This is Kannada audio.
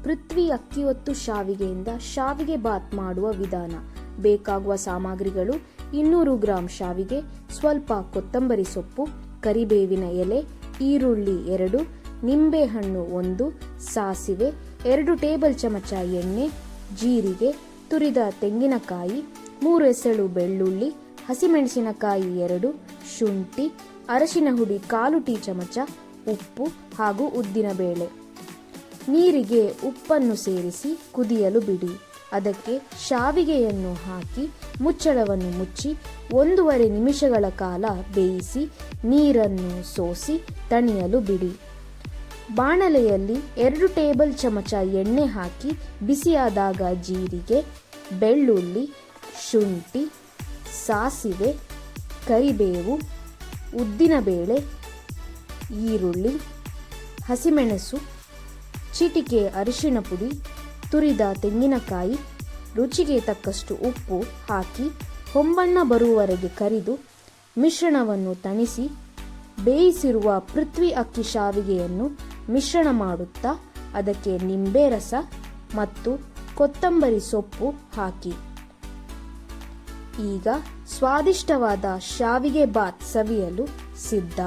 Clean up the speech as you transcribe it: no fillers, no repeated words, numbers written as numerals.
ಪೃಥ್ವಿ ಅಕ್ಕಿ ಹೊತ್ತು ಶಾವಿಗೆಯಿಂದ ಶಾವಿಗೆ ಬಾತ್ ಮಾಡುವ ವಿಧಾನ. ಬೇಕಾಗುವ ಸಾಮಗ್ರಿಗಳು: 200 ಗ್ರಾಂ ಶಾವಿಗೆ, ಸ್ವಲ್ಪ ಕೊತ್ತಂಬರಿ ಸೊಪ್ಪು, ಕರಿಬೇವಿನ ಎಲೆ, ಈರುಳ್ಳಿ 2, ನಿಂಬೆಹಣ್ಣು 1, ಸಾಸಿವೆ, 2 ಟೇಬಲ್ ಚಮಚ ಎಣ್ಣೆ, ಜೀರಿಗೆ, ತುರಿದ ತೆಂಗಿನಕಾಯಿ, 3 ಎಸಳು ಬೆಳ್ಳುಳ್ಳಿ, ಹಸಿಮೆಣಸಿನಕಾಯಿ 2, ಶುಂಠಿ, ಅರಶಿನ ಹುಡಿ 1/4 ಟೀ ಚಮಚ, ಉಪ್ಪು ಹಾಗೂ ಉದ್ದಿನಬೇಳೆ. ನೀರಿಗೆ ಉಪ್ಪನ್ನು ಸೇರಿಸಿ ಕುದಿಯಲು ಬಿಡಿ. ಅದಕ್ಕೆ ಶಾವಿಗೆಯನ್ನು ಹಾಕಿ ಮುಚ್ಚಳವನ್ನು ಮುಚ್ಚಿ 1.5 ನಿಮಿಷಗಳ ಕಾಲ ಬೇಯಿಸಿ ನೀರನ್ನು ಸೋಸಿ ತಣಿಯಲು ಬಿಡಿ. ಬಾಣಲೆಯಲ್ಲಿ 2 ಟೇಬಲ್ ಚಮಚ ಎಣ್ಣೆ ಹಾಕಿ ಬಿಸಿಯಾದಾಗ ಜೀರಿಗೆ, ಬೆಳ್ಳುಳ್ಳಿ, ಶುಂಠಿ, ಸಾಸಿವೆ, ಕರಿಬೇವು, ಉದ್ದಿನಬೇಳೆ, ಈರುಳ್ಳಿ, ಹಸಿಮೆಣಸು, ಚಿಟಿಕೆ ಅರಿಶಿಣ ಪುಡಿ, ತುರಿದ ತೆಂಗಿನಕಾಯಿ, ರುಚಿಗೆ ತಕ್ಕಷ್ಟು ಉಪ್ಪು ಹಾಕಿ ಹೊಂಬಣ್ಣ ಬರುವವರೆಗೆ ಕರಿದು ಮಿಶ್ರಣವನ್ನು ತಣಿಸಿ ಬೇಯಿಸಿರುವ ಪೃಥ್ವಿ ಅಕ್ಕಿ ಶಾವಿಗೆಯನ್ನು ಮಿಶ್ರಣ ಮಾಡುತ್ತಾ ಅದಕ್ಕೆ ನಿಂಬೆ ರಸ ಮತ್ತು ಕೊತ್ತಂಬರಿ ಸೊಪ್ಪು ಹಾಕಿ. ಈಗ ಸ್ವಾದಿಷ್ಟವಾದ ಶಾವಿಗೆ ಬಾತ್ ಸವಿಯಲು ಸಿದ್ಧ.